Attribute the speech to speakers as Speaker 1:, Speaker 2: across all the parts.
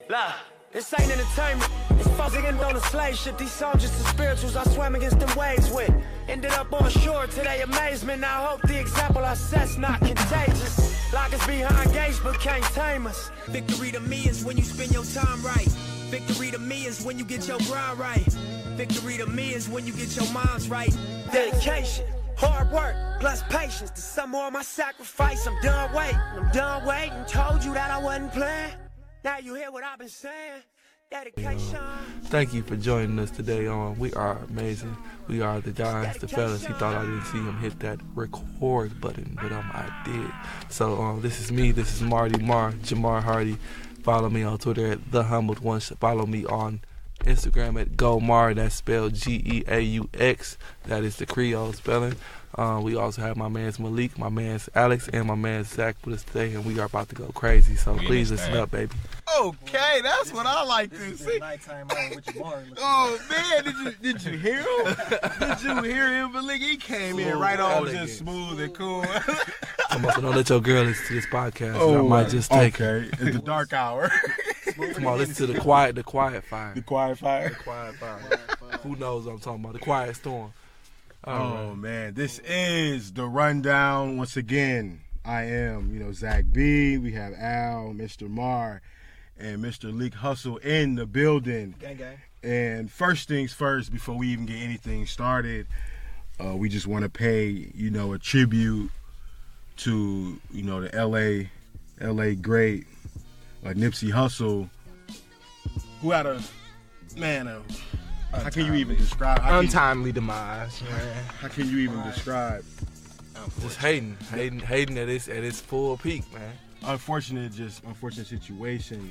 Speaker 1: Nah, this ain't entertainment. It's focusing on the slave shit. These soldiers and spirituals I swam against them waves with. Ended up on shore to their amazement. I hope the example I set's not contagious. Lock us behind gates but can't tame us.
Speaker 2: Victory to me is when you spend your time right. Victory to me is when you get your grind right. Victory to me is when you get your minds right.
Speaker 1: Dedication, hard work, plus patience. To some more of my sacrifice. I'm done waiting. Told you that I wasn't playing. Now you hear what I've been saying. Dedication.
Speaker 3: Thank you for joining us today on We Are Amazing. We are the guys, the fellas. He thought I didn't see him hit that record button, but I did. So this is me. This is Marty Mar, Jamar Hardy. Follow me on Twitter at The Humbled One. Follow me on Instagram at GoMar. That's spelled Geaux. That is the Creole spelling. We also have my man's Malik, my man's Alex, and my man's Zach with us today, and we are about to go crazy. So please listen up, baby.
Speaker 4: Okay, that's what I like to see. Oh man, did you hear him? Did you hear him? Malik, he came in right on just smooth and cool.
Speaker 3: Come on, don't let your girl listen to this podcast. I might just take
Speaker 4: it. It's the dark hour.
Speaker 3: Come on, listen to the quiet fire.
Speaker 4: The quiet fire?
Speaker 3: The quiet fire. Who knows what I'm talking about? The quiet storm.
Speaker 4: Man, this is The Rundown. Once again, I am, Zach B. We have Al, Mr. Mar, and Mr. Leak Hustle in the building.
Speaker 2: Gang, gang. And
Speaker 4: first things first, before we even get anything started, we just want to pay, a tribute to, the LA great, Nipsey Hussle, who had how can you even describe?
Speaker 2: Untimely demise, man.
Speaker 4: How can you even describe?
Speaker 3: Just hating at its full peak, man.
Speaker 4: Unfortunate situation.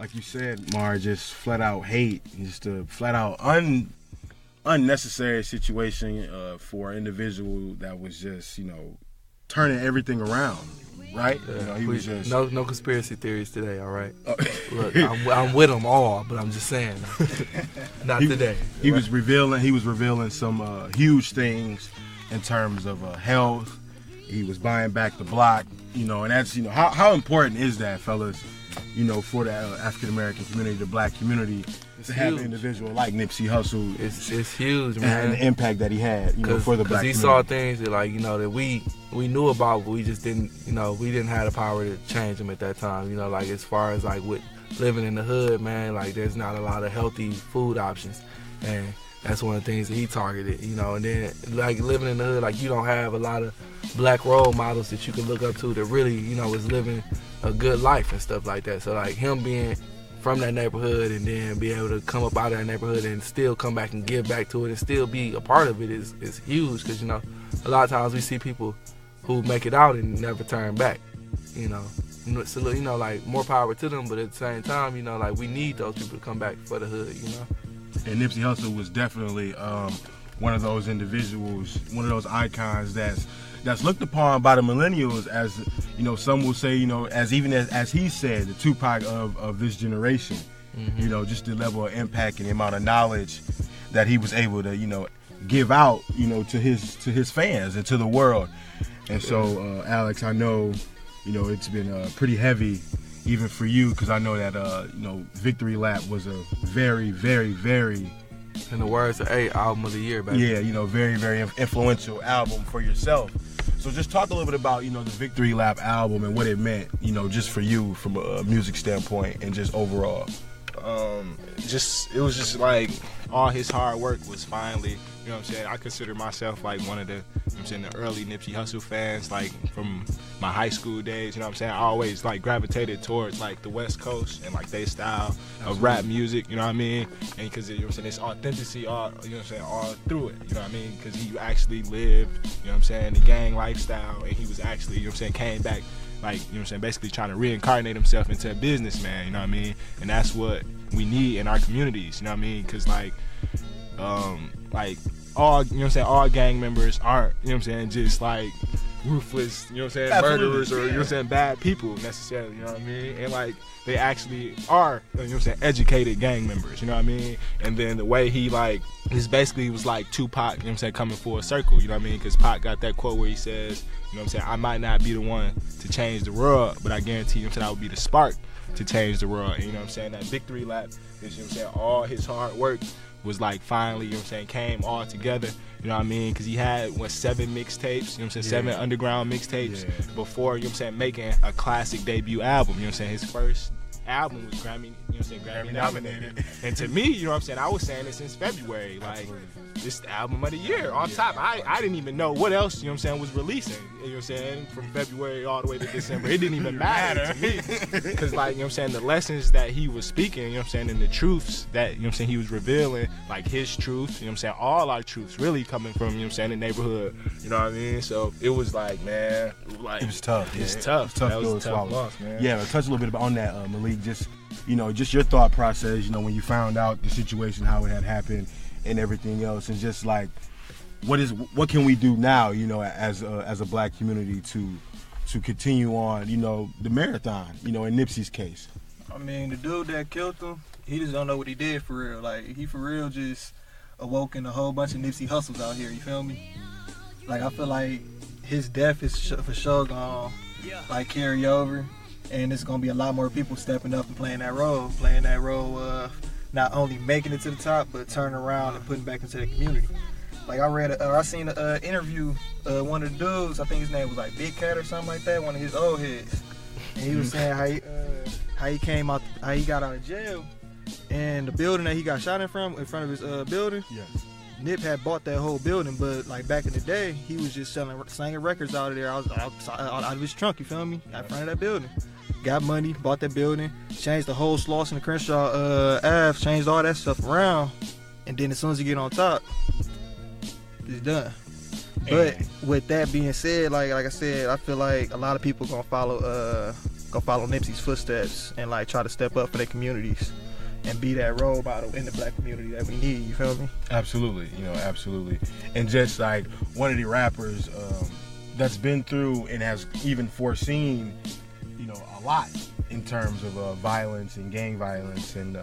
Speaker 4: Like you said, Mar, just flat out hate, just a flat out unnecessary situation for an individual that was just, turning everything around. Right?
Speaker 3: Yeah,
Speaker 4: he was just
Speaker 3: no conspiracy theories today, all right? Look, I'm with them all, but I'm just saying, not today.
Speaker 4: He was revealing some huge things in terms of health. He was buying back the block, and that's, how important is that, fellas, for the African American community, the black community, to have an individual like Nipsey Hussle.
Speaker 3: It's huge, man.
Speaker 4: And the impact that he had, for the black community.
Speaker 3: Because he saw things that, that we knew about, but we just didn't, we didn't have the power to change them at that time. As far as with living in the hood, man, there's not a lot of healthy food options, and that's one of the things that he targeted, and then living in the hood, you don't have a lot of black role models that you can look up to that really, is living a good life and stuff like that. So him being from that neighborhood and then be able to come up out of that neighborhood and still come back and give back to it and still be a part of it is huge, because a lot of times we see people who make it out and never turn back, so more power to them, but at the same time, we need those people to come back for the hood,
Speaker 4: And Nipsey Hussle was definitely one of those individuals, one of those icons that's looked upon by the millennials as, some will say, as he said, the Tupac of this generation. Mm-hmm. Just the level of impact and the amount of knowledge that he was able to, give out, to his fans and to the world. And so, Alex, I know, it's been pretty heavy, even for you, because I know that, Victory Lap was a very, very, very,
Speaker 3: in the words of album of the year, baby.
Speaker 4: Yeah, very, very influential album for yourself. So just talk a little bit about, the Victory Lap album and what it meant, just for you from a music standpoint and just overall.
Speaker 5: It was just all his hard work was finally, I consider myself one of the, the early Nipsey Hussle fans, from my high school days, I always gravitated towards the West Coast and their style of rap music, And because it's authenticity all, all through it, because he actually lived, the gang lifestyle, and he was actually, came back basically trying to reincarnate himself into a businessman, and that's what we need in our communities, because all, all gang members aren't, just ruthless, murderers or, bad people necessarily, and they actually are, educated gang members, and then the way he this basically was Tupac, coming full circle, because Pac got that quote where he says, I might not be the one to change the world, but I guarantee I would be the spark to change the world. And you know what I'm saying? That victory lap is, you know what I'm saying, all his hard work was like finally, you know what I'm saying, came all together. You know what I mean? Because he had, 7 mixtapes, you know what I'm saying, 7 underground mixtapes before, you know what I'm saying, making a classic debut album. You know what I'm saying? His first album was Grammy, you know what I'm saying, Grammy nominated. And to me, you know what I'm saying, I was saying it since February, like, this the album of the year on top. I didn't even know what else, you know what I'm saying, was releasing, you know what I'm saying, from February all the way to December. It didn't even matter to me. Because, like, you know what I'm saying, the lessons that he was speaking, you know what I'm saying, and the truths that, you know what I'm saying, he was revealing, like his truths, you know what I'm saying, all our truths really coming from, you know what I'm saying, the neighborhood, you know what I mean? So it was like, man, like,
Speaker 4: it was tough.
Speaker 5: It was tough.
Speaker 4: That
Speaker 5: was a tough loss, man.
Speaker 4: Yeah, touch a little bit on that, Malik. Just, you know, just your thought process, you know, when you found out the situation, how it had happened and everything else, and just like, what can we do now, you know, as a black community to continue on, you know, the marathon, you know, in Nipsey's case?
Speaker 6: I mean, the dude that killed him, he just don't know what he did for real. Like, he for real just awoken a whole bunch of Nipsey Hussles out here, you feel me? Like, I feel like his death is for sure gonna, like, carry over, and it's gonna be a lot more people stepping up and playing that role of not only making it to the top, but turning around and putting back into the community. Like, I seen an interview, one of the dudes, I think his name was like Big Cat or something like that, one of his old heads, and he was saying how he got out of jail, and the building that he got shot in front of his building. Yes. Nip had bought that whole building, but like back in the day, he was just slanging records out of there, out of his trunk. You feel me? In front of that building. Got money, bought that building, changed the whole Slauson and Crenshaw Ave, changed all that stuff around, and then as soon as you get on top, it's done. But with that being said, like I said, I feel like a lot of people gonna follow Nipsey's footsteps and like try to step up for their communities and be that role model in the black community that we need. You feel me?
Speaker 4: Absolutely, you know, absolutely. And just like one of the rappers that's been through and has even foreseen, you know, a lot in terms of violence and gang violence and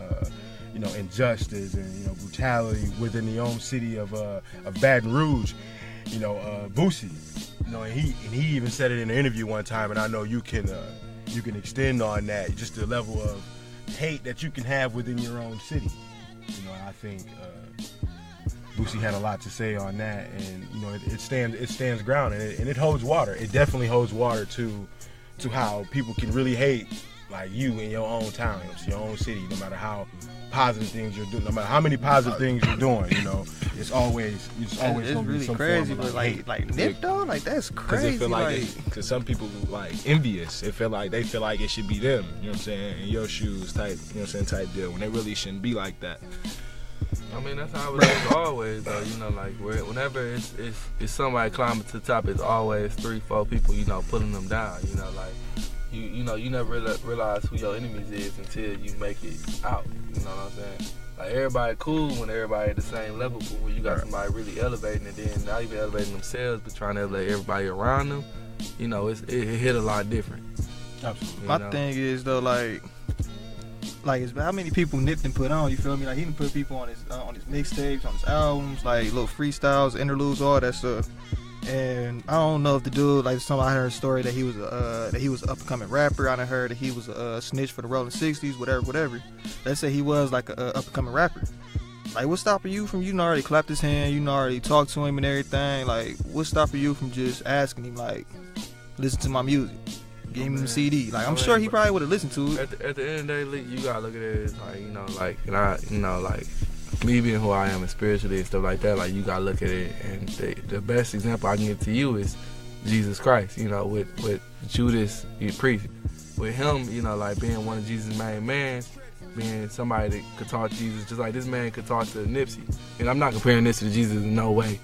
Speaker 4: you know, injustice and, you know, brutality within the own city of Baton Rouge, you know, Boosie, you know, and he even said it in an interview one time, and I know you can extend on that, just the level of hate that you can have within your own city. You know, I think Boosie had a lot to say on that, and you know, it stands ground, and it holds water. It definitely holds water to how people can really hate like you in your own town, your own city, no matter how positive things you're doing, no matter how many positive things you're doing, you know, it's always gonna be
Speaker 6: really
Speaker 4: some
Speaker 6: crazy,
Speaker 4: form of
Speaker 6: like Nip though, like that's crazy.
Speaker 5: Because it feel like, because some people like envious. It feel like they feel like it should be them. You know what I'm saying? In your shoes, type. You know what I'm saying? Type deal. When they really shouldn't be like that.
Speaker 3: I mean, that's how it is always, though. You know, like whenever it's somebody climbing to the top, it's always 3-4 people, you know, pulling them down. You know, like you know, you never realize who your enemies is until you make it out. You know what I'm saying? Like, everybody cool when everybody at the same level, but when you got somebody really elevating, and then not even elevating themselves, but trying to elevate everybody around them, you know, it hit a lot different.
Speaker 4: Absolutely.
Speaker 6: My thing is though, like it's how many people Nip done put on, you feel me? Like, he done put people on his mixtapes, on his albums, like little freestyles, interludes, all that stuff. And I don't know if the dude, like, I heard a story that he was an up-and-coming rapper. I done heard that he was a snitch for the Rolling 60s, whatever. Let's say he was like a up-and-coming rapper. Like, what's stopping you from, you already clapped his hand, you already talked to him and everything. Like, what's stopping you from just asking him, like, listen to my music? Give him a CD. Like, I'm sure he probably would have listened to it.
Speaker 3: At the end of the day, you gotta look at it as, like, you know, like, and I, you know, like, me being who I am and spiritually and stuff like that, like, you gotta look at it, and the best example I can give to you is Jesus Christ, you know, with Judas Priest. With him, you know, like, being one of Jesus' main men, being somebody that could talk to Jesus just like this man could talk to Nipsey. And I'm not comparing this to Jesus in no way,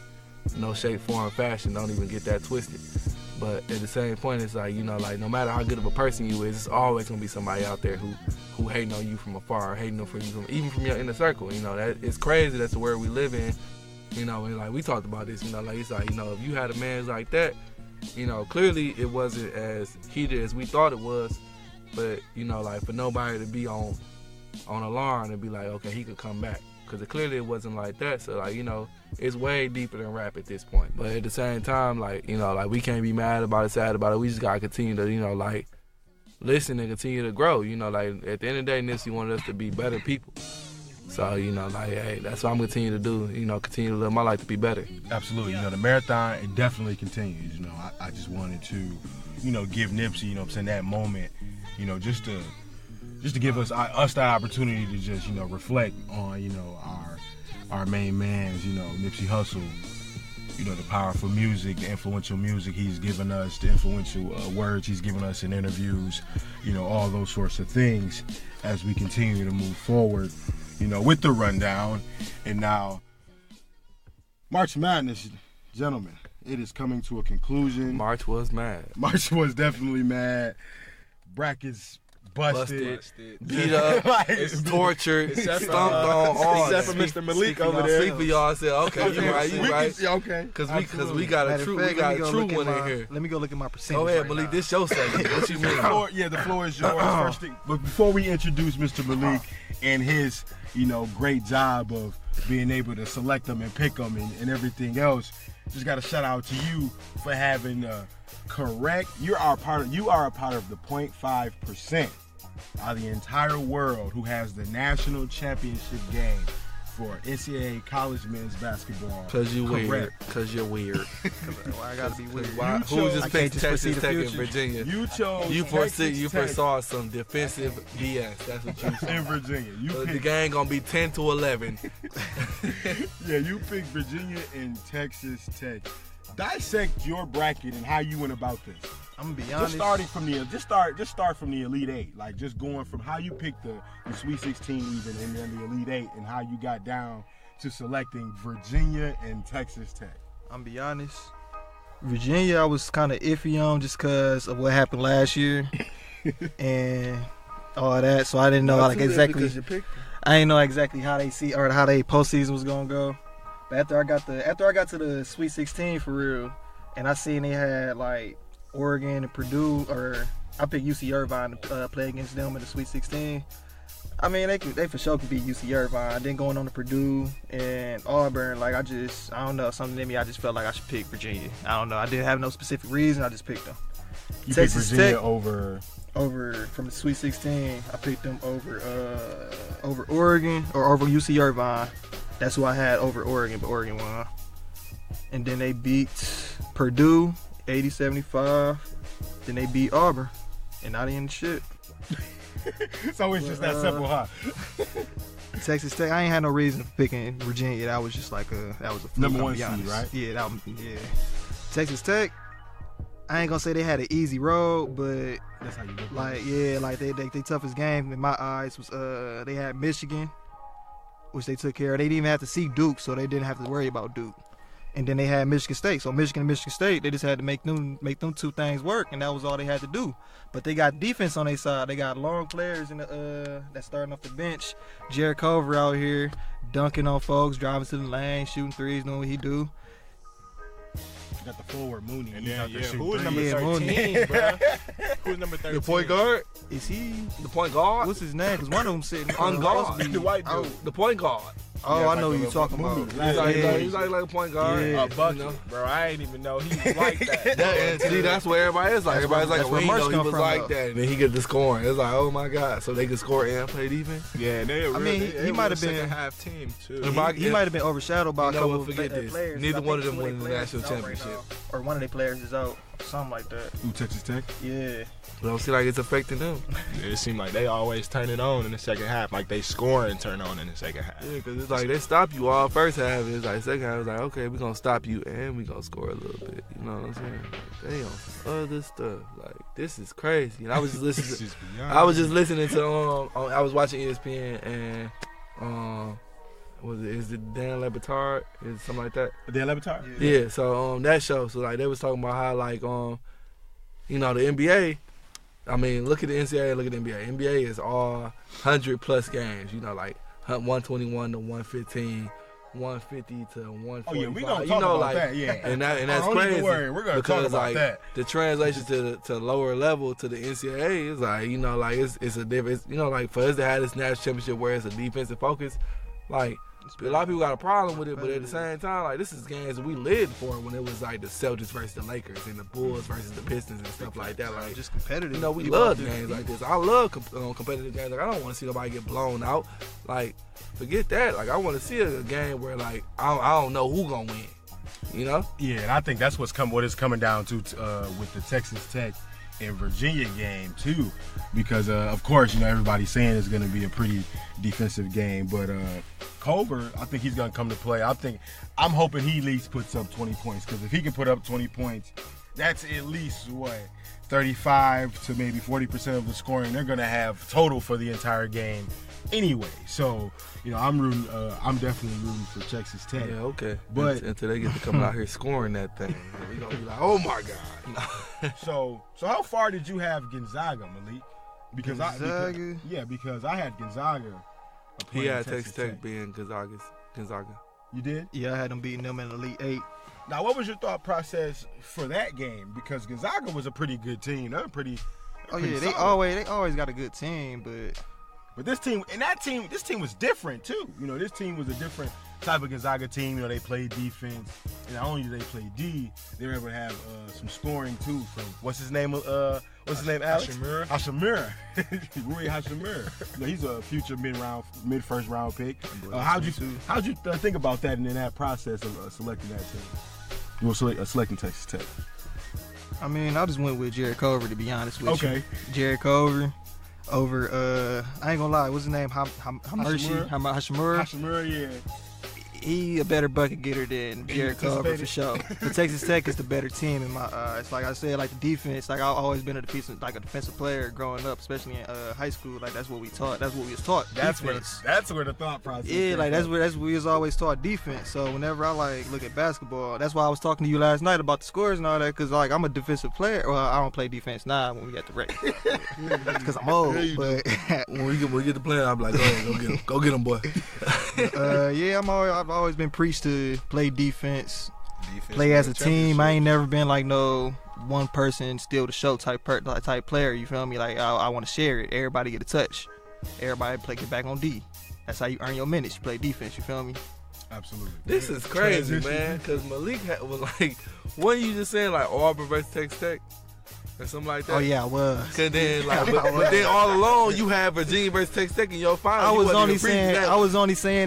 Speaker 3: no shape, form, fashion, don't even get that twisted. But at the same point, it's like, you know, like, no matter how good of a person you is, it's always gonna be somebody out there who hating on you from afar, hating on you even from your inner circle. You know, that it's crazy. That's the world we live in. You know, and like we talked about this. You know, like, it's like, you know, if you had a man like that, you know, clearly it wasn't as heated as we thought it was. But, you know, like, for nobody to be on alarm and be like, okay, he could come back. Because clearly it wasn't like that. So, like, you know, it's way deeper than rap at this point. But at the same time, like, you know, like, we can't be mad about it, sad about it. We just got to continue to, you know, like, listen and continue to grow. You know, like at the end of the day, Nipsey wanted us to be better people. So, you know, like, hey, that's what I'm continuing to do, you know, continue to live my life to be better.
Speaker 4: Absolutely. You know, the marathon, it definitely continues. You know, I just wanted to, you know, give Nipsey, you know what I'm saying, that moment, you know, just to give us that opportunity to just, you know, reflect on, you know, our main mans, you know, Nipsey Hussle, you know, the powerful music, the influential music he's given us, the influential words he's given us in interviews, you know, all those sorts of things as we continue to move forward, you know, with the rundown. And now, March Madness, gentlemen, it is coming to a conclusion.
Speaker 3: March was mad.
Speaker 4: March was definitely mad. Brackets busted.
Speaker 3: Beat up, tortured, stomped on, all
Speaker 5: except for Mr. Malik over there.
Speaker 3: Speak for y'all. Said, okay, you right.
Speaker 4: Okay.
Speaker 3: Because we got a true one in here.
Speaker 6: Let me go look at my percentage.
Speaker 3: Go ahead,
Speaker 6: right
Speaker 3: Malik.
Speaker 6: now.
Speaker 3: This your segment. What you mean?
Speaker 4: The floor is yours. First thing, but before we introduce Mr. Malik and his, you know, great job of being able to select them and pick them and everything else, just got to shout out to you for having correct. You are a part of the 0.5% of the entire world who has the national championship game for NCAA college men's basketball.
Speaker 3: Because you're weird.
Speaker 6: Why I gotta be weird?
Speaker 3: Who just picked Texas Tech in Virginia?
Speaker 4: You chose.
Speaker 3: You foresaw some defensive BS. That's what you said.
Speaker 4: In Virginia.
Speaker 3: The game gonna be 10-11.
Speaker 4: Yeah, you picked Virginia and Texas Tech. Dissect your bracket and how you went about this.
Speaker 6: I'm gonna be honest.
Speaker 4: Just start from the Elite Eight. Like just going from how you picked the Sweet 16 even, and then the Elite Eight, and how you got down to selecting Virginia and Texas Tech.
Speaker 6: I'm gonna be honest. Virginia, I was kind of iffy on just because of what happened last year and all that. So I didn't know exactly. I didn't know exactly how they see or how they postseason was gonna go. But after I got to the Sweet 16 for real, and I seen they had like Oregon and Purdue, or I picked UC Irvine to play against them in the Sweet 16. I mean, they for sure can beat UC Irvine. Then going on to Purdue and Auburn, like I don't know, something in me, I just felt like I should pick Virginia. I don't know, I didn't have no specific reason, I just picked them.
Speaker 4: You
Speaker 6: Texas
Speaker 4: picked Virginia
Speaker 6: Tech, over from the Sweet 16, I picked them over Oregon or over UC Irvine. That's who I had over Oregon, but Oregon won. And then they beat Purdue 80-75. Then they beat Auburn, and now they in the shit.
Speaker 4: So it's just that simple, huh?
Speaker 6: Texas Tech, I ain't had no reason for picking Virginia. That was just like that was a fluke,
Speaker 4: number one seed, right?
Speaker 6: Yeah, Texas Tech, I ain't gonna say they had an easy road, but
Speaker 4: that's how you look.
Speaker 6: Like they toughest game in my eyes was they had Michigan, which they took care of. They didn't even have to see Duke, so they didn't have to worry about Duke. And then they had Michigan State. So Michigan and Michigan State, they just had to make them two things work, and that was all they had to do. But they got defense on their side. They got long players in the that's starting off the bench. Jared Culver out here dunking on folks, driving to the lane, shooting threes, knowing what he do.
Speaker 4: Got the forward Mooney.
Speaker 5: And then,
Speaker 4: who
Speaker 5: is number 13, bro? Who's number 13?
Speaker 3: The point guard?
Speaker 6: Is he
Speaker 3: the point guard?
Speaker 6: What's his name? Because one of them sitting
Speaker 3: on guard.
Speaker 5: The white dude.
Speaker 3: The point guard.
Speaker 6: Oh, I know who you're talking about.
Speaker 3: He's like a point guard.
Speaker 6: Yeah.
Speaker 5: A bucket, you know? Bro. I ain't even know he was like that.
Speaker 3: See, that's where everybody is like. Everybody's like, we know he was like
Speaker 6: though.
Speaker 3: that. And then he get the scoring. It's like, oh my God. So they can score and play defense?
Speaker 5: Yeah,
Speaker 6: he might have been
Speaker 5: second half team too.
Speaker 6: He might have been overshadowed by a couple of
Speaker 3: players. Neither one of them won the national championship.
Speaker 6: Or one of their players is out. Something like that.
Speaker 4: Who, Texas Tech?
Speaker 6: Yeah.
Speaker 3: It don't seem like it's affecting them.
Speaker 5: It seems like they always turn it on in the second half. Like they score and turn on in the second half.
Speaker 3: Yeah, because it's like they stop you all first half. It's like second half, it's like, okay, we're going to stop you and we're going to score a little bit. You know what I'm saying? Like, they on some other stuff. Like, this is crazy. And I was just listening to, I was watching ESPN and, is it Dan Le Batard? Is it something like that?
Speaker 4: Dan Le Batard?
Speaker 3: Yeah, so that show. So like they was talking about how like you know, the NBA, I mean, look at the NCAA, look at the NBA. NBA is all 100+ games, you know, like 121 to 115, 150 to 145.
Speaker 4: Oh yeah, we gonna talk about that, yeah.
Speaker 3: And that's
Speaker 4: don't
Speaker 3: crazy.
Speaker 4: Even worry. We're gonna
Speaker 3: because,
Speaker 4: talk about
Speaker 3: like,
Speaker 4: that.
Speaker 3: The translation to lower level to the NCAA is like, you know, like it's a difference. You know, like for us to have this national championship where it's a defensive focus, like A lot of people got a problem with it, but at the same time, like, this is games that we lived for when it was like the Celtics versus the Lakers and the Bulls versus the Pistons and stuff like that. Like,
Speaker 6: just competitive.
Speaker 3: You know, we love games like this. I love competitive games. Like, I don't want to see nobody get blown out. Like, forget that. Like, I want to see a game where, like, I don't know who gonna win. You know?
Speaker 4: Yeah, and I think that's what it's coming down to with the Texas Tech and Virginia game too, because of course, you know, everybody's saying it's going to be a pretty defensive game, but Culver, I think he's going to come to play. I'm hoping he at least puts up 20 points, because if he can put up 20 points, that's at least 35 to maybe 40% of the scoring they're going to have total for the entire game anyway. So, you know, I'm definitely rooting for Texas Tech.
Speaker 3: Yeah, okay.
Speaker 4: But
Speaker 3: until they get to come out here scoring that thing, we're going to be like, oh my God.
Speaker 4: So how far did you have Gonzaga, Malik? Because I had Gonzaga.
Speaker 3: He had Texas Tech being Gonzaga.
Speaker 4: You did?
Speaker 6: Yeah, I had them beating them in the Elite Eight.
Speaker 4: Now, what was your thought process for that game? Because Gonzaga was a pretty good team. They're pretty.
Speaker 6: They always got a good team, but
Speaker 4: this team was different too. You know, this team was a different type of Gonzaga team. You know, they played defense, and not only did they play D, they were able to have some scoring too. From what's his name, Alex? Hashimura. Rui Hashimura. You know, he's a future mid-first round pick. How'd you think about that and in that process of selecting that team? You were selecting Texas Tech.
Speaker 6: I mean, I just went with Jerry Culver, to be honest with you.
Speaker 4: Okay.
Speaker 6: Jerry Culver over, I ain't gonna lie, what's his name? Hashimura,
Speaker 4: yeah.
Speaker 6: He a better bucket getter than Jerry Culver for sure. But Texas Tech is the better team in my eyes. Like I said, like the defense, like I've always been a defensive player growing up, especially in high school. Like that's what we taught. That's what we was taught.
Speaker 4: That's where the thought process.
Speaker 6: Yeah, like that's what we was always taught, defense. So whenever I look at basketball, that's why I was talking to you last night about the scores and all that, because like I'm a defensive player. Well, I don't play defense now when we got the rec, because I'm old. But
Speaker 3: when we get the play, I'm like, go get him, boy.
Speaker 6: Yeah, I've always been preached to play defense play as a team. I ain't never been like no one person steal the show type player. You feel me? Like I want to share it. Everybody get a touch. Everybody get back on D. That's how you earn your minutes. You play defense. You feel me?
Speaker 4: Absolutely.
Speaker 3: This is crazy, man. Because Malik was like, what you just saying, like Auburn versus Texas Tech? Or something like that.
Speaker 6: Oh yeah, I was.
Speaker 3: Cause then, like, but then all along you have Virginia versus Texas Tech in your final.
Speaker 6: I was only saying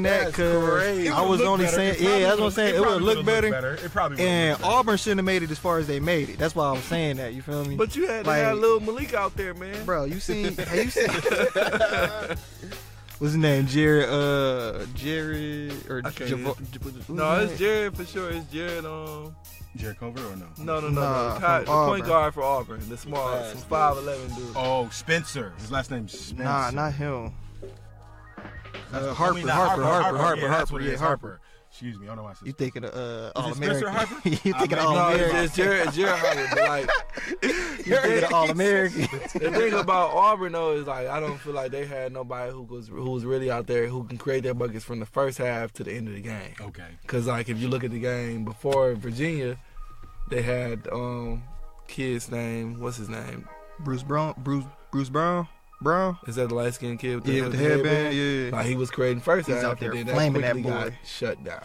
Speaker 6: that because I was only saying, yeah, that's what I'm saying. It would look better.
Speaker 4: It probably.
Speaker 6: And Auburn shouldn't have made it as far as they made it. That's why I was saying that. You feel me?
Speaker 3: But you had to have little Malik out there, man.
Speaker 6: Bro, you seen? What's his name? Jerry or
Speaker 3: no, it's Jared for sure. It's Jared.
Speaker 4: Jared Culver or no?
Speaker 3: No. The point guard for Auburn, the small, 5'11" dude.
Speaker 4: Oh, Spencer. His last name's Spencer.
Speaker 6: Nah, not him. Harper.
Speaker 4: Yeah, Harper. Excuse me, I don't know why I said.
Speaker 6: You thinking of
Speaker 4: All-American?
Speaker 6: Spencer Harper? You thinking of All-American?
Speaker 3: No, it's Jared Harper. But like,
Speaker 6: you thinking of All-American?
Speaker 3: The thing about Auburn though is like I don't feel like they had nobody who was really out there who can create their buckets from the first half to the end of the game.
Speaker 4: Okay.
Speaker 3: Because like if you look at the game before Virginia, they had kid's name. What's his name?
Speaker 6: Bruce Brown.
Speaker 3: Is that the light skinned kid with
Speaker 6: the headband? Yeah.
Speaker 3: Like he was creating first half.
Speaker 6: He's out there
Speaker 3: and
Speaker 6: flaming
Speaker 3: that
Speaker 6: boy.
Speaker 3: Got shut down.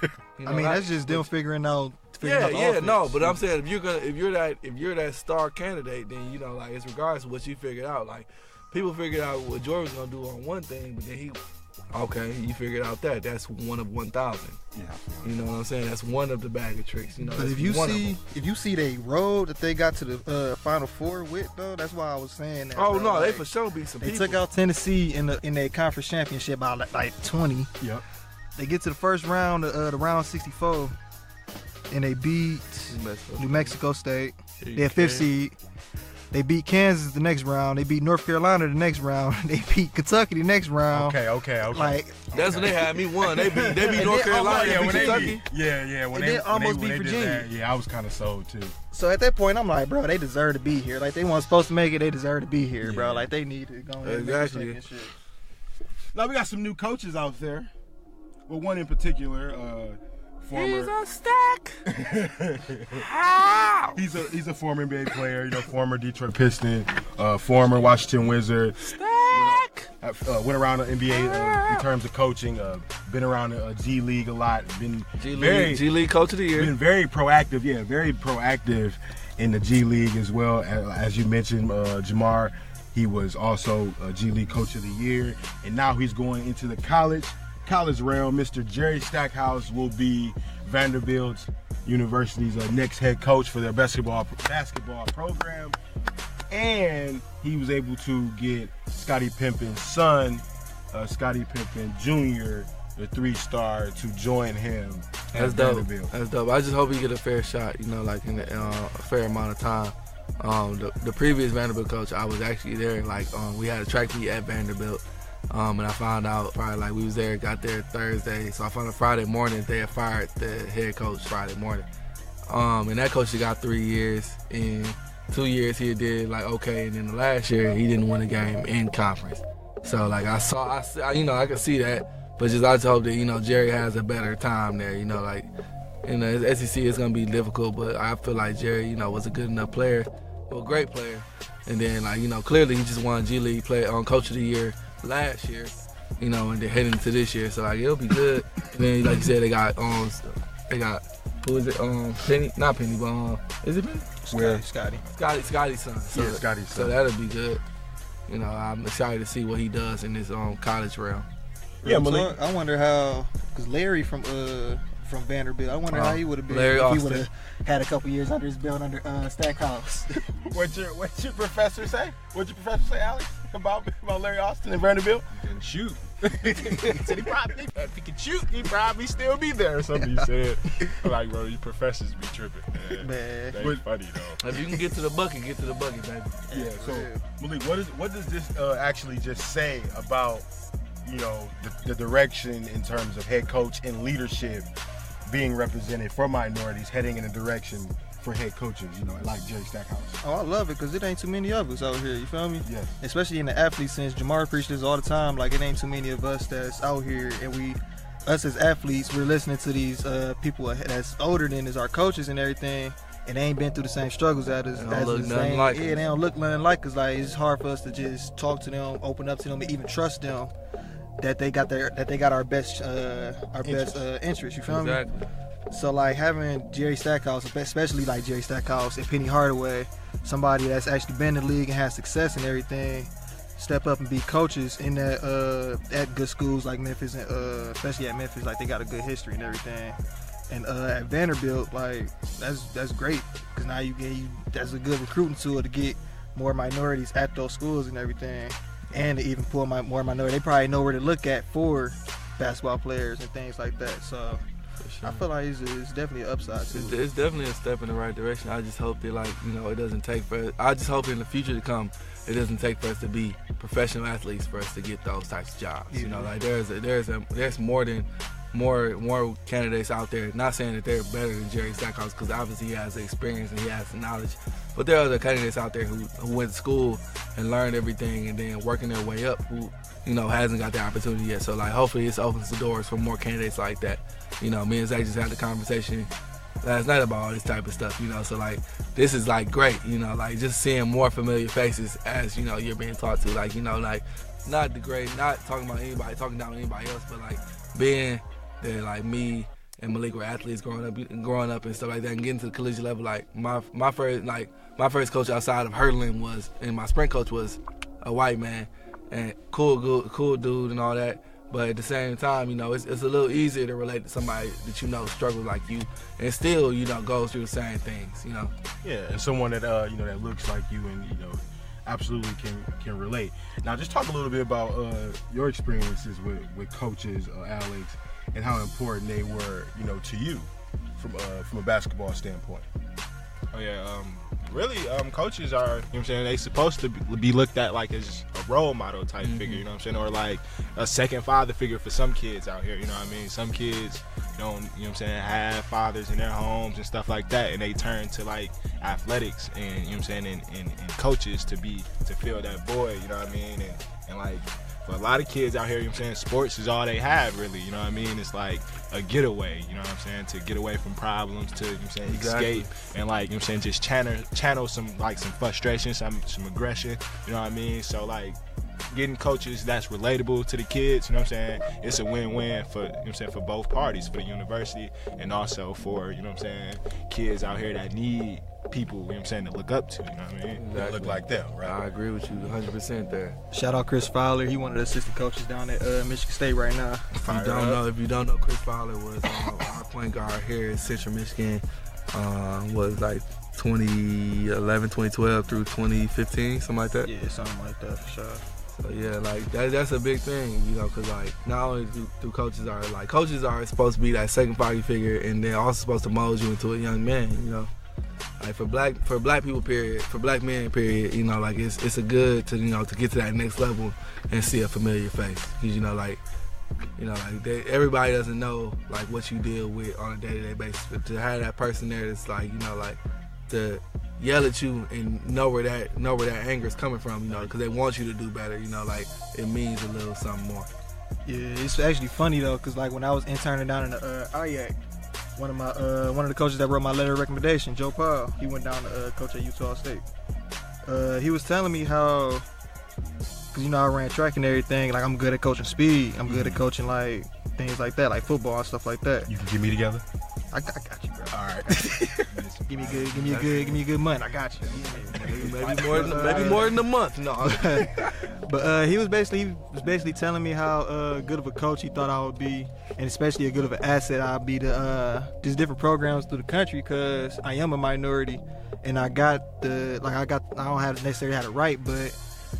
Speaker 3: You know,
Speaker 6: I mean, that's just them figuring out.
Speaker 3: No, but I'm saying if you're that star candidate, then you know, like it's regardless of what you figured out. Like people figured out what Jordan was gonna do on one thing, but then you figured out that's one of 1,000.
Speaker 4: Yeah.
Speaker 3: You know what I'm saying? That's one of the bag of tricks. You know.
Speaker 6: But if you see they road that they got to the Final Four with though, that's why I was saying that.
Speaker 3: Oh
Speaker 6: bro.
Speaker 3: no, they for sure beat some people.
Speaker 6: They took out Tennessee in their conference championship by like 20.
Speaker 4: Yep.
Speaker 6: They get to the first round, the round 64, and they beat New Mexico State. They're 5th seed. They beat Kansas the next round. They beat North Carolina the next round. They beat Kentucky the next round.
Speaker 4: Okay.
Speaker 6: Like
Speaker 3: that's when they had me won. They beat North Carolina.
Speaker 4: Yeah,
Speaker 3: they beat Kentucky.
Speaker 4: When
Speaker 6: they almost beat
Speaker 4: Virginia. Yeah, I was kind of sold too.
Speaker 6: So at that point, I'm like, bro, they deserve to be here. Like they weren't supposed to make it. They deserve to be here, bro. Like they need to go and
Speaker 3: exactly.
Speaker 6: make shit.
Speaker 4: Now we got some new coaches out there. Well, one in particular. Former.
Speaker 3: He's a stack. How?
Speaker 4: He's a former NBA player, former Detroit Piston, former Washington Wizard.
Speaker 3: Stack.
Speaker 4: went around the NBA in terms of coaching. Been around the G League a lot. Been
Speaker 3: G League Coach of the Year.
Speaker 4: Been very proactive. Yeah, very proactive in the G League as well. As you mentioned, Jamar, he was also a G League Coach of the Year, and now he's going into the college realm. Mr. Jerry Stackhouse will be Vanderbilt University's next head coach for their basketball program, and he was able to get Scottie Pippen's son, Scottie Pippen Jr., the 3-star, to join him at Vanderbilt.
Speaker 3: That's dope. I just hope he get a fair shot, like in a fair amount of time. The previous Vanderbilt coach, I was actually there. We had a track meet at Vanderbilt, and I found out we was there, got there Thursday. So I found out Friday morning they had fired the head coach Friday morning. And that coach got 3 years. In 2 years he did okay, and then the last year he didn't win a game in conference. So I could see that. But I just hope that, Jerry has a better time there, in the SEC it's going to be difficult, but I feel like Jerry, was a good enough player, great player. And then, clearly he just won G League Coach of the Year last year, and they're heading to this year. So, it'll be good. And then, like you said, they got, who is it? Penny? Not Penny, but, is it Penny? Scotty's son. So,
Speaker 4: yeah, Scotty's son.
Speaker 3: So that'll be good. I'm excited to see what he does in this college realm.
Speaker 6: Yeah, Malik. I wonder how, because Larry from Vanderbilt, I wonder how he would have been if he would have had a couple years under his belt under Stackhouse.
Speaker 4: What'd your professor say? What'd your professor say, Alex, about Larry Austin and Vanderbilt?
Speaker 5: He can shoot. He said if he could shoot, he'd probably still be there or something. He said, I'm like, bro, you professors be tripping, man.
Speaker 4: Man.
Speaker 5: That ain't funny though.
Speaker 3: If you can get to the bucket, baby.
Speaker 4: Yeah. So Malik, what does this actually just say about the direction in terms of head coach and leadership being represented for minorities, heading in a direction for head coaches, like Jerry Stackhouse?
Speaker 6: Oh, I love it because it ain't too many of us out here, you feel me?
Speaker 4: Yeah.
Speaker 6: Especially in the athlete sense. Jamar preaches this all the time, it ain't too many of us that's out here, and us as athletes, we're listening to these people that's older than us, our coaches and everything, and they ain't been through the same struggles as us.
Speaker 3: They don't
Speaker 6: look nothing like us. It's hard for us to just talk to them, open up to them, and even trust them that they got our best interest. You feel me? So having Jerry Stackhouse, especially Jerry Stackhouse and Penny Hardaway, somebody that's actually been in the league and has success and everything, step up and be coaches in that at good schools like Memphis, and especially at Memphis, they got a good history and everything. And at Vanderbilt, that's great because now that's a good recruiting tool to get more minorities at those schools and everything. And to even pull more minority, they probably know where to look at for basketball players and things like that. So sure. I feel like it's definitely an upside too.
Speaker 3: It's definitely a step in the right direction. I just hope that it doesn't take for. I just hope in the future to come, it doesn't take for us to be professional athletes for us to get those types of jobs.
Speaker 6: Yeah.
Speaker 3: There's more candidates out there. Not saying that they're better than Jerry Stackhouse because obviously he has the experience and he has the knowledge. But there are other candidates out there who went to school and learned everything and then working their way up who, hasn't got the opportunity yet. So hopefully this opens the doors for more candidates like that. Me and Zach just had the conversation last night about all this type of stuff, So this is great, just seeing more familiar faces as, you're being taught to, not degrade, not talking about anybody, talking down anybody else, but being there, me and Malik were athletes growing up and stuff like that, and getting to the collegiate level. My first coach outside of hurdling and my sprint coach was a white man, and cool dude and all that. But at the same time, it's a little easier to relate to somebody that struggles like you, and still goes through the same things.
Speaker 4: Yeah, and someone that that looks like you and absolutely can relate. Now, just talk a little bit about your experiences with coaches, Alex, and how important they were, to you from a basketball standpoint.
Speaker 5: Oh yeah, really, coaches are, they supposed to be looked at as a role model type figure, or a second father figure for some kids out here, Some kids don't, have fathers in their homes and stuff like that, and they turn to athletics and, and coaches to fill that void, and for a lot of kids out here, you know what I'm saying, sports is all they have, really. You know what I mean? It's like a getaway, you know what I'm saying, to get away from problems, to, you know what I'm saying, escape, and like, you know what I'm saying, just channel some frustration, some aggression, you know what I mean? So like, getting coaches that's relatable to the kids, you know what I'm saying, it's a win-win for, you know what I'm saying, for both parties, for the university and also for, you know what I'm saying, kids out here that need people, you know what I'm saying, to look up to, you know what I mean?
Speaker 4: That look like them, right?
Speaker 3: I agree with you 100% there.
Speaker 6: Shout out Chris Fowler. He one of the assistant coaches down at Michigan State right now.
Speaker 3: If you don't know, Chris Fowler was our point guard here at Central Michigan. Was like 2011, 2012 through 2015, something like that.
Speaker 6: Yeah, something like that for sure.
Speaker 3: So yeah, like that's a big thing, you know, because like not only do coaches are supposed to be that second father figure, and they're also supposed to mold you into a young man, you know. Like for black people, period, for black men, period, you know, like it's a good to, you know, to get to that next level and see a familiar face, because everybody doesn't know like what you deal with on a day-to-day basis, but to have that person there that's like, you know, like to yell at you and know where that anger is coming from, you know, because they want you to do better, you know, like it means a little something more.
Speaker 6: Yeah, it's actually funny though, because like when I was interning down in the IAC, one of the coaches that wrote my letter of recommendation, Joe Paul, he went down to coach at Utah State. He was telling me how, because you know I ran track and everything, like I'm good at coaching speed, I'm good at coaching like things like that, like football and stuff like that.
Speaker 4: You can get me together?
Speaker 6: I got you, bro.
Speaker 4: All right.
Speaker 6: give me a good month. I got you.
Speaker 3: Maybe more than a month. No.
Speaker 6: But he was basically telling me how good of a coach he thought I would be, and especially a good of an asset I'd be to just different programs through the country, because I am a minority, and I don't have necessarily had it right, but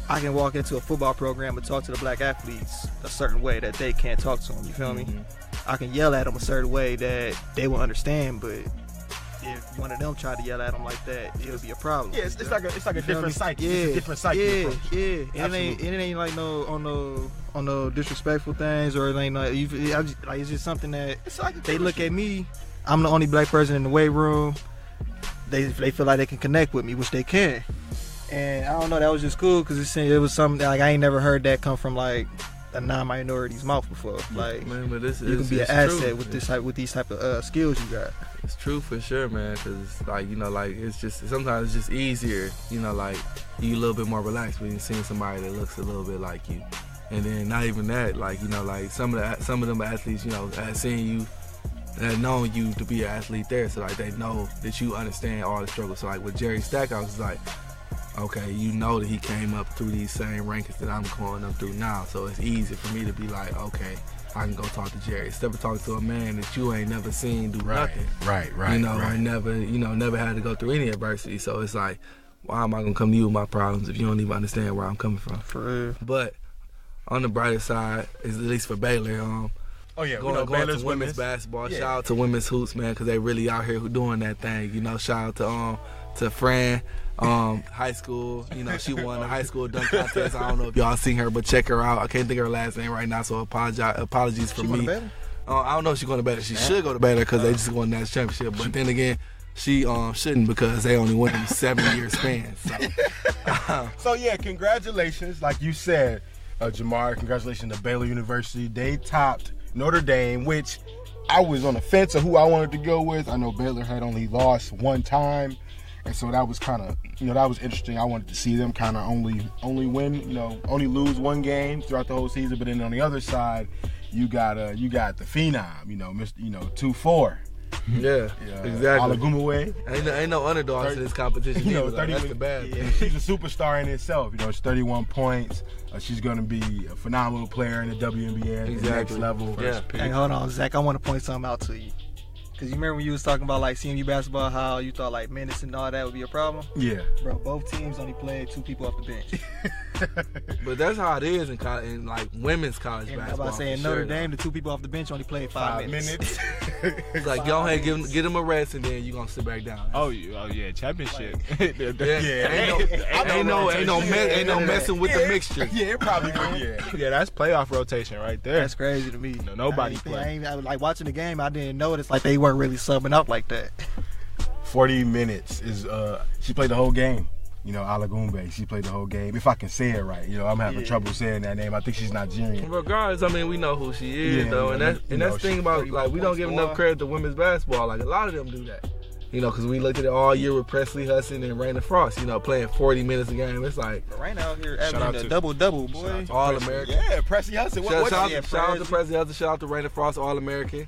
Speaker 6: I can walk into a football program and talk to the black athletes a certain way that they can't talk to them. You feel me? I can yell at them a certain way that they will understand, but if one of them tried to yell at them like that, it would be a problem.
Speaker 4: Yeah, it's like a different psyche.
Speaker 6: Yeah,
Speaker 4: it's a different psyche.
Speaker 6: Yeah. It ain't like on no disrespectful things, or it ain't like it's just something that they look at me. I'm the only black person in the weight room. They feel like they can connect with me, which they can. And I don't know, that was just cool, because it was something like I ain't never heard that come from like a non-minority's mouth before. Like,
Speaker 3: man, but
Speaker 6: you can be an asset with these type of skills you got.
Speaker 3: It's true for sure, man. Because like, you know, like it's just sometimes it's just easier, you know, like you a little bit more relaxed when you're seeing somebody that looks a little bit like you. And then not even that, like, you know, like some of them athletes, you know, seeing you, that known you to be an athlete there, so like they know that you understand all the struggles. So like with Jerry Stackhouse, it's like, okay, you know that he came up through these same rankings that I'm going up through now, so it's easy for me to be like, okay, I can go talk to Jerry instead of talking to a man that you ain't never seen do nothing.
Speaker 4: Right.
Speaker 3: You know,
Speaker 4: right.
Speaker 3: and never had to go through any adversity. So it's like, why am I gonna come to you with my problems if you don't even understand where I'm coming from?
Speaker 6: For real.
Speaker 3: But on the brighter side, is at least for Baylor, going to women's basketball. Yeah. Shout out to women's hoops, man, because they really out here doing that thing. You know, shout out to Fran. High school, you know, she won the high school dunk contest. I don't know if y'all seen her, but check her out. I can't think of her last name right now, so apologies for me. I don't know if she's going to Baylor. She should go to Baylor because they just won that championship. But then again, she shouldn't, because they only won in 7-year span.
Speaker 4: So yeah, congratulations, like you said, Jamar. Congratulations to Baylor University. They topped Notre Dame, which I was on the fence of who I wanted to go with. I know Baylor had only lost one time. And so that was kind of, you know, that was interesting. I wanted to see them kind of only win, you know, only lose one game throughout the whole season. But then on the other side, you got the phenom, you know, Mr. 2-4.
Speaker 3: Yeah, exactly.
Speaker 4: Alagumawe.
Speaker 3: Ain't no underdogs in this competition.
Speaker 4: You know,
Speaker 3: like, that's the bad thing.
Speaker 4: She's a superstar in itself. You know, it's 31 points. She's going to be a phenomenal player in the WNBA at the next level.
Speaker 3: Yeah.
Speaker 6: Hey, hold on, Zach. I want to point something out to you. Because you remember when you was talking about like CMU basketball, how you thought like minutes and all that would be a problem?
Speaker 4: Yeah.
Speaker 6: Bro, both teams only played 2 people off the bench.
Speaker 3: But that's how it is in like women's college basketball.
Speaker 6: I'm about to say in Notre Dame, the 2 people off the bench only played 5 minutes.
Speaker 3: It's like, go ahead, get them a rest, and then you gonna sit back down.
Speaker 5: Oh yeah, championship.
Speaker 3: Ain't no messing with the mixture.
Speaker 4: Yeah, it probably would.
Speaker 5: Yeah, that's playoff rotation right there.
Speaker 6: That's crazy to me.
Speaker 5: Nobody played.
Speaker 6: I was like watching the game. I didn't notice like they weren't really subbing out like that.
Speaker 4: 40 minutes is she played the whole game. You know, Alagumbe. She played the whole game. If I can say it right, you know, I'm having trouble saying that name. I think she's Nigerian.
Speaker 3: Regardless, I mean, we know who she is, though, and that's the thing about, like, we don't give enough credit to women's basketball. Like, a lot of them do that. You know, because we looked at it all year with Presley Hudson and Raina Frost, you know, playing 40 minutes a game. It's like,
Speaker 6: Raina out here averaging a double-double, boy.
Speaker 3: All-American.
Speaker 4: Yeah, Presley Hudson.
Speaker 3: Shout out to Presley Hudson. Shout out to Raina Frost, All-American.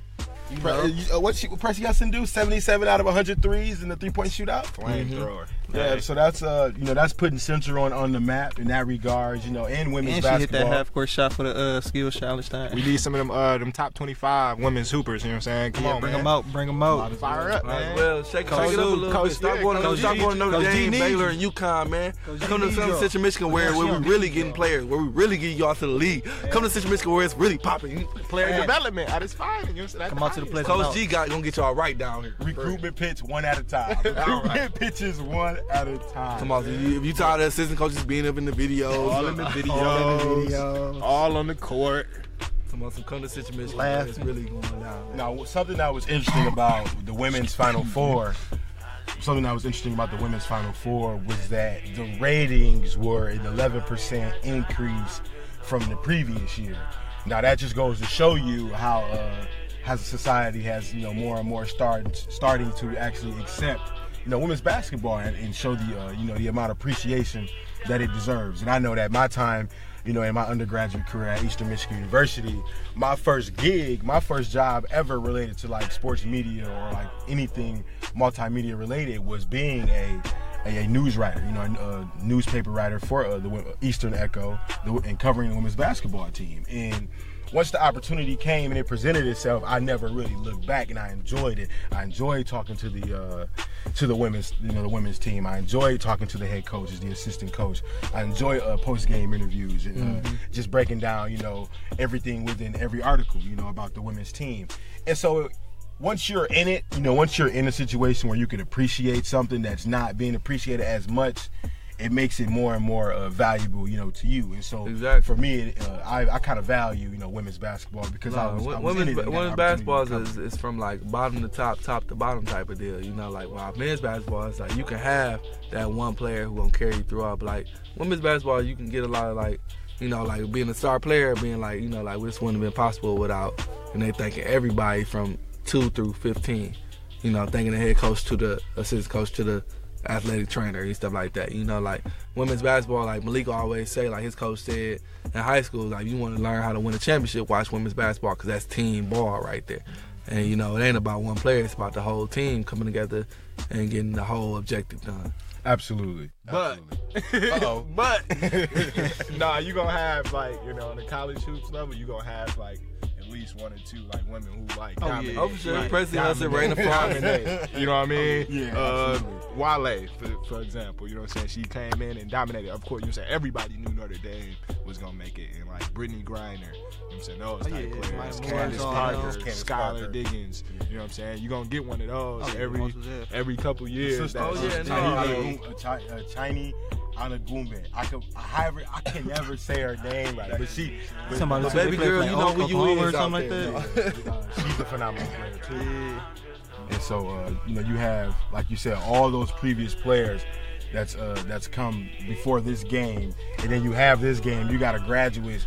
Speaker 4: What Presley Hudson do? 77 out of 100 threes in the three-point shootout.
Speaker 5: Flamethrower.
Speaker 4: Yeah, so that's you know, that's putting Central on the map in that regards, you know, and women's basketball.
Speaker 6: And she hit that half-court shot for the skills challenge time.
Speaker 5: We need some of them top 25 women's hoopers. You know what I'm saying? Come on,
Speaker 6: bring
Speaker 5: man.
Speaker 6: Bring them out.
Speaker 5: Fire up, man.
Speaker 3: Well, shake it up a little bit. Stop going to Notre Dame, Baylor, and UConn, man. Come to Central Michigan where we really getting players, where we really get y'all to the league. Come to Central Michigan where it's really popping.
Speaker 5: Player development at its finest. You know what I'm saying?
Speaker 6: Come out to the place.
Speaker 3: Coach G gonna get y'all right down here.
Speaker 4: Recruitment pitch one at a time. Recruitment pitches one at a time.
Speaker 3: Come on, if you tired of assistant coaches being up in the videos,
Speaker 5: All in the videos. All on the court.
Speaker 3: Come on, come to Central Michigan. Man, it's really going down.
Speaker 4: Now, something that was interesting about the women's Final Four. Something that was interesting about the women's Final Four was that the ratings were an 11% increase from the previous year. Now that just goes to show you how as a society has, you know, more and more starting to actually accept, you know, women's basketball and show the you know, the amount of appreciation that it deserves. And I know that my time, you know, in my undergraduate career at Eastern Michigan University, my first job ever related to like sports media or like anything multimedia related was being a news writer, you know, a newspaper writer for the Eastern Echo and covering the women's basketball team. And once the opportunity came and it presented itself, I never really looked back, and I enjoyed it. I enjoyed talking to the women's, you know, the women's team. I enjoyed talking to the head coaches, the assistant coach. I enjoy post-game interviews and just breaking down, you know, everything within every article, you know, about the women's team. And so once you're in it, you know, once you're in a situation where you can appreciate something that's not being appreciated as much, it makes it more and more valuable, you know, to you. And so for me, I kind of value, you know, women's basketball because I was in it.
Speaker 3: Women's basketball is from like bottom to top, top to bottom type of deal. You know, like while men's basketball is like you can have that one player who gonna carry you throughout. But like women's basketball, you can get a lot of like, you know, like being a star player, being like, you know, like this wouldn't have been possible without, and they thanking everybody from 2 through 15. You know, thanking the head coach to the assistant coach to the athletic trainer and stuff like that. You know, like women's basketball, like Malik always say, like his coach said in high school, like you want to learn how to win a championship, watch women's basketball because that's team ball right there. And you know, it ain't about one player, it's about the whole team coming together and getting the whole objective done.
Speaker 4: Absolutely.
Speaker 5: But nah, you gonna have like, you know, on the college hoops level, you gonna have like at least 1 or 2 like women who like dominate.
Speaker 3: Oh, for sure.
Speaker 5: Like,
Speaker 3: Presley Hudson, Raina Frost.
Speaker 5: You know what I mean?
Speaker 4: Yeah.
Speaker 5: Wale, for example, you know what I'm saying? She came in and dominated. Of course, you know what I'm saying? Everybody knew Notre Dame was gonna make it, and like Brittany Griner, you know what I'm saying? Those type players, Candace Parker, Skylar Diggins. You know what I'm saying? You're gonna get one of those every couple years.
Speaker 4: Chinese Anagumbe. I can never say her name right, but
Speaker 3: but baby girl, you know who you is out
Speaker 6: like
Speaker 3: there.
Speaker 6: that.
Speaker 4: She's a phenomenal player too. And so you know, you have, like you said, all those previous players that's come before this game, and then you have this game. You got a graduate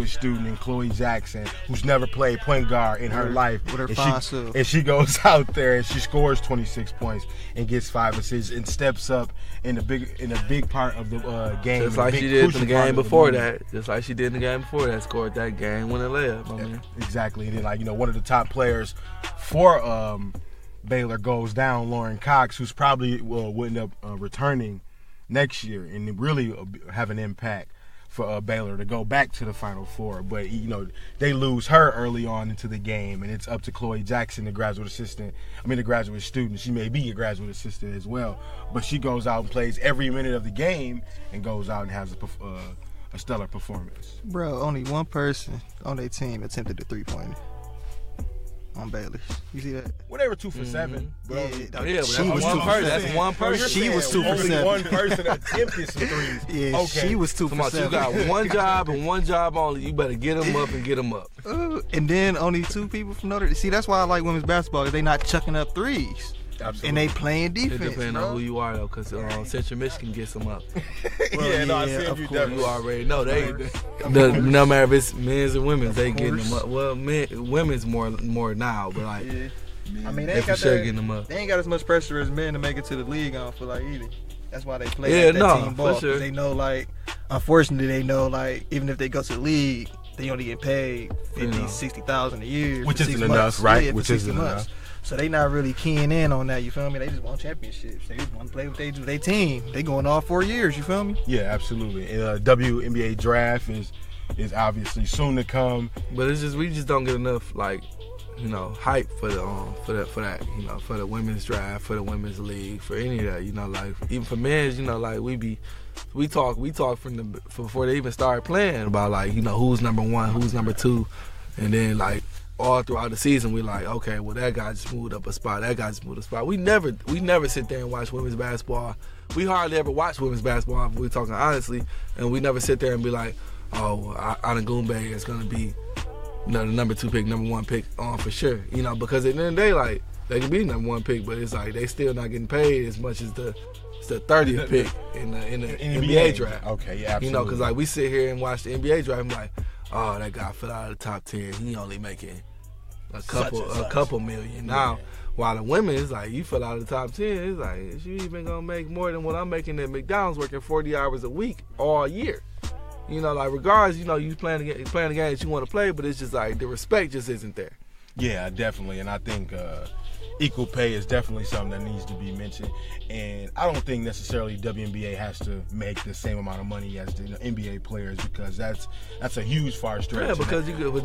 Speaker 4: student in Chloe Jackson who's never played point guard in her life,
Speaker 6: with her
Speaker 4: and she goes out there and she scores 26 points and gets 5 assists and steps up in a big part of the game.
Speaker 3: Just like she did in the game before that. Scored that game-winning layup. I mean.
Speaker 4: Exactly. And then, like, you know, one of the top players for Baylor goes down, Lauren Cox, who's probably will end up returning next year and really have an impact for Baylor to go back to the Final Four. But, you know, they lose her early on into the game, and it's up to Chloe Jackson, the graduate student. She may be a graduate assistant as well, but she goes out and plays every minute of the game and goes out and has a stellar performance.
Speaker 6: Bro, only one person on their team attempted the 3-pointer. On Baylor. You see that?
Speaker 4: Well, they were 2 for 7.
Speaker 3: But she was 2 for 7. That's one person.
Speaker 6: She was 2 for 7.
Speaker 4: Only one person attempted some threes.
Speaker 6: Yeah, okay. She was 2 for 7.
Speaker 3: You got one job and one job only. You better get them up and get them up.
Speaker 6: And then only 2 people from Notre Dame. See, that's why I like women's basketball. They not chucking up threes.
Speaker 4: Absolutely.
Speaker 6: And they playing
Speaker 3: It
Speaker 6: defense,
Speaker 3: depends
Speaker 6: bro.
Speaker 3: on who you are though, because Central Michigan gets them up.
Speaker 4: Yeah, no, I
Speaker 6: yeah,
Speaker 4: see
Speaker 6: of
Speaker 4: you
Speaker 6: course.
Speaker 4: definitely.
Speaker 3: You already know no matter if it's men's or women's, they getting them up. Well, women's more now, but like
Speaker 6: Yeah. I mean,
Speaker 3: they
Speaker 6: they
Speaker 3: for
Speaker 6: got
Speaker 3: sure
Speaker 6: that,
Speaker 3: getting them up.
Speaker 6: they ain't got as much pressure as men to make it to the league. I don't feel like either. That's why they play
Speaker 3: Yeah,
Speaker 6: that
Speaker 3: no,
Speaker 6: team ball.
Speaker 3: for sure.
Speaker 6: They know, like, unfortunately, they know, like, even if they go to the league, they only get paid $50,000, $60,000 a year,
Speaker 4: Which
Speaker 6: for
Speaker 4: isn't
Speaker 6: 6
Speaker 4: enough,
Speaker 6: months.
Speaker 4: right?
Speaker 6: Yeah, for
Speaker 4: Which
Speaker 6: 60
Speaker 4: isn't
Speaker 6: months.
Speaker 4: enough.
Speaker 6: So they not really keying in on that. You feel me? They just want championships. They just want to play with their team. They going all 4 years. You feel me?
Speaker 4: Yeah, absolutely. And WNBA draft is obviously soon to come.
Speaker 3: But it's just we just don't get enough like hype for that for the women's draft, for the women's league, for any of that. Like even for men's, like we talk before they even start playing about like who's number one, who's number two, and then like all throughout the season we like, okay, well that guy just moved up a spot, that guy just moved a spot. We never sit there and watch women's basketball. We hardly ever watch women's basketball if we're talking honestly, and we never sit there and be like, oh, Ana Gumbe is gonna be the number 2 pick, number 1 pick for sure. Because at the end of the day, like they can be number 1 pick, but it's like they still not getting paid as much as the 30th pick in the NBA draft.
Speaker 4: Okay, yeah, absolutely.
Speaker 3: Because like we sit here and watch the NBA draft, and like, oh, that guy fell out of the top 10. He only making a couple million now. While the women, it's like you fell out of the top 10. It's like is you even gonna make more than what I'm making at McDonald's, working 40 hours a week all year. Like regardless, you playing the game that you want to play, but it's just like the respect just isn't there.
Speaker 4: Yeah, definitely, and I think equal pay is definitely something that needs to be mentioned. And I don't think necessarily WNBA has to make the same amount of money as the NBA players, because that's a huge far stretch.
Speaker 3: Yeah, but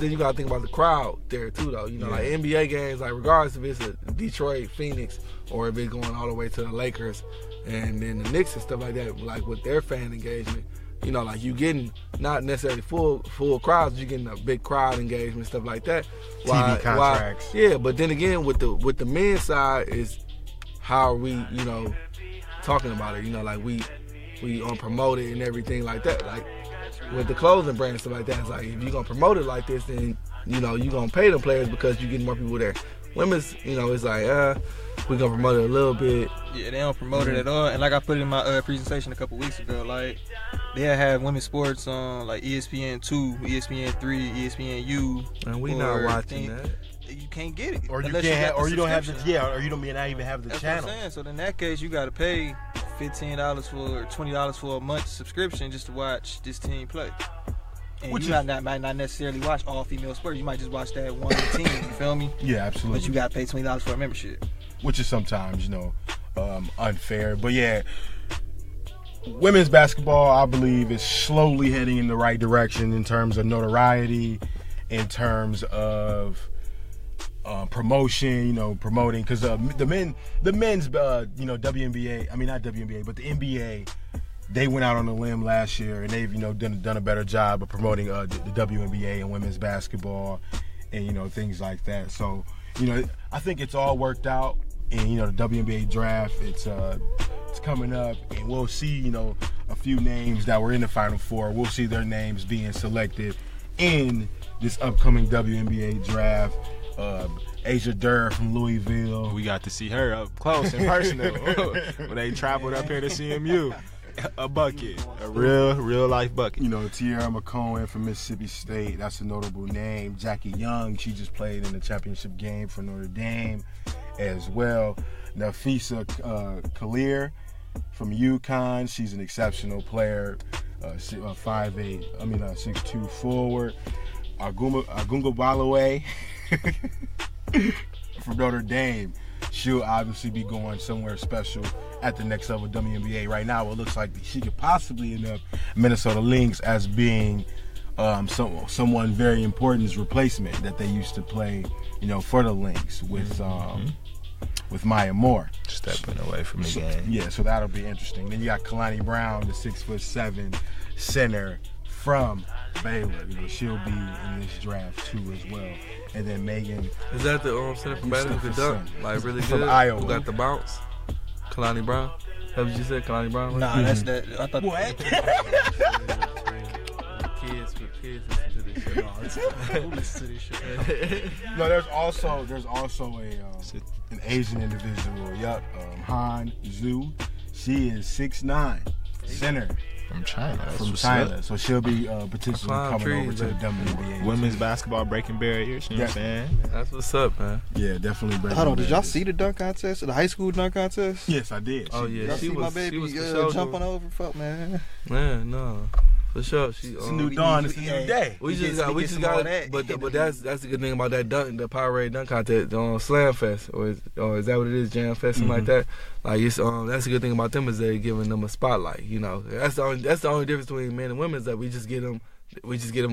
Speaker 3: then you gotta think about the crowd there too, though. Like NBA games, like regardless if it's a Detroit, Phoenix, or if it's going all the way to the Lakers, and then the Knicks and stuff like that, like with their fan engagement. Like you getting not necessarily full crowds, you getting a big crowd engagement, stuff like that.
Speaker 4: TV contracts.
Speaker 3: Yeah, but then again, with the men's side is how are we, talking about it. Like we on promote it and everything like that. Like with the clothing brand and stuff like that, it's like if you're gonna promote it like this, then you're gonna pay the players because you're getting more people there. Women's, it's like we're gonna promote it a little bit.
Speaker 6: Yeah, they don't promote it at all. And like I put it in my presentation a couple weeks ago, like they'll have women's sports on like ESPN2, ESPN3, ESPNU.
Speaker 3: And we not watching that.
Speaker 6: You can't get it.
Speaker 4: Or you
Speaker 6: unless
Speaker 4: can't have,
Speaker 6: got
Speaker 4: or
Speaker 6: the
Speaker 4: you don't have the
Speaker 6: subscription.
Speaker 4: or you don't not even have the
Speaker 6: That's
Speaker 4: channel.
Speaker 6: what I'm saying. So in that case, you got to pay $15 or $20 for a month subscription just to watch this team play. And
Speaker 4: Which
Speaker 6: you might not necessarily watch all female sports. You might just watch that one team. You feel me?
Speaker 4: Yeah, absolutely.
Speaker 6: But you got to pay $20 for a membership.
Speaker 4: Which is sometimes unfair. But yeah, women's basketball, I believe, is slowly heading in the right direction in terms of notoriety, in terms of promotion, promoting, because the men's WNBA, I mean not WNBA, but the NBA, they went out on a limb last year and they've done a better job of promoting the WNBA and women's basketball and things like that. So I think it's all worked out, and the WNBA draft it's coming up, and we'll see a few names that were in the Final Four. We'll see their names being selected in this upcoming WNBA draft. Asia Durr from Louisville.
Speaker 5: We got to see her up close and personal when they traveled up here to CMU. A bucket, a real life bucket.
Speaker 4: Tierra McCohen from Mississippi State. That's a notable name. Jackie Young, she just played in the championship game for Notre Dame as well. Nafisa Kalir from UConn. She's an exceptional player. 6'2" forward. Agunga Balawe from Notre Dame. She'll obviously be going somewhere special at the next level WNBA. Right now, it looks like she could possibly end up Minnesota Lynx as being someone very important's replacement that they used to play, for the Lynx with Maya Moore.
Speaker 5: Stepping away from the game.
Speaker 4: Yeah, so that'll be interesting. Then you got Kalani Brown, the 6'7" center from Baylor. She'll be in this draft too as well. And then Megan.
Speaker 3: Is that the center from Baylor who could dunk? Like really good?
Speaker 4: From Iowa.
Speaker 3: Who got the bounce? Kalani Brown? That what you said, Kalani Brown?
Speaker 6: Nah, that's that. I thought.
Speaker 3: Kid
Speaker 6: What?
Speaker 3: Kids listen to this shit all the time.
Speaker 6: Who listens to this shit?
Speaker 4: No, there's also an Asian individual. Yup, Han Zhu. She is 6'9", center.
Speaker 5: From China. That's
Speaker 4: From
Speaker 5: what's
Speaker 4: China.
Speaker 5: up.
Speaker 4: So she'll be potentially coming over to the WNBA.
Speaker 5: Women's basketball breaking barriers, you know what I'm saying?
Speaker 3: That's what's up, man.
Speaker 4: Yeah, definitely breaking
Speaker 6: Hold on, did y'all
Speaker 4: barriers.
Speaker 6: see the dunk contest? The high school dunk contest?
Speaker 4: Yes, I did.
Speaker 3: Oh yeah,
Speaker 6: Y'all
Speaker 3: she
Speaker 6: see my
Speaker 3: was
Speaker 6: baby
Speaker 3: for sure
Speaker 6: jumping over? Fuck, man.
Speaker 3: Man, no, for sure. She
Speaker 4: It's a new dawn. It's a new day.
Speaker 3: We just
Speaker 6: get
Speaker 3: got
Speaker 6: some more of
Speaker 3: it.
Speaker 6: that.
Speaker 3: But that's the good thing about that dunk, the Powerade dunk contest on Slam Fest, or is that what it is, Jam Fest, something like that. Like it's that's the good thing about them is they're giving them a spotlight. You know, that's the only difference between men and women is that we just get them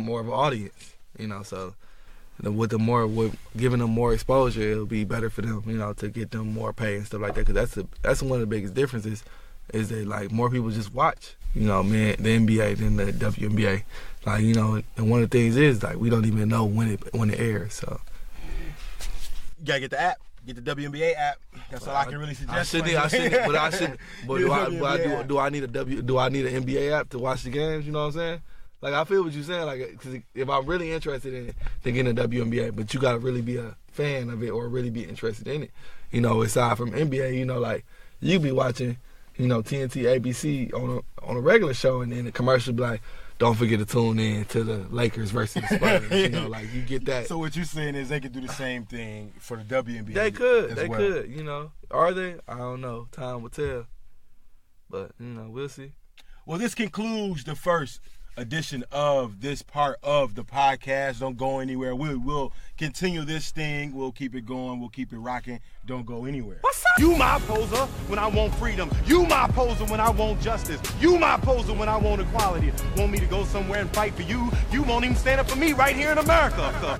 Speaker 3: more of an audience. You know, so with giving them more exposure, it'll be better for them. You know, to get them more pay and stuff like that. Because that's one of the biggest differences is that like more people just watch. You know, man, the NBA than the WNBA. Like, you know, and one of the things is like we don't even know when it airs. So
Speaker 4: You gotta get the app. Get the WNBA app. That's all I can really suggest.
Speaker 3: I shouldn't. But do I need an NBA app to watch the games? You know what I'm saying? Like I feel what you're saying. Like, cause if I'm really interested in it, then getting a WNBA, but you gotta really be a fan of it or really be interested in it. You know, aside from NBA, you know, like you be watching, you know, TNT, ABC on a regular show, and then the commercial be like, don't forget to tune in to the Lakers versus the Spurs. You know, like you get that.
Speaker 4: So what you're saying is they could do the same thing for the WNBA.
Speaker 3: They could.
Speaker 4: as well.
Speaker 3: Could. You know, are they? I don't know. Time will tell. But you know, we'll see.
Speaker 4: Well, this concludes the first edition of this part of the podcast. Don't go anywhere. We will continue this thing. We'll keep it going. We'll keep it rocking. Don't go anywhere.
Speaker 7: What's up? You my opposer when I want freedom. You my opposer when I want justice. You my opposer when I want equality. Want me to go somewhere and fight for you? You won't even stand up for me right here in America.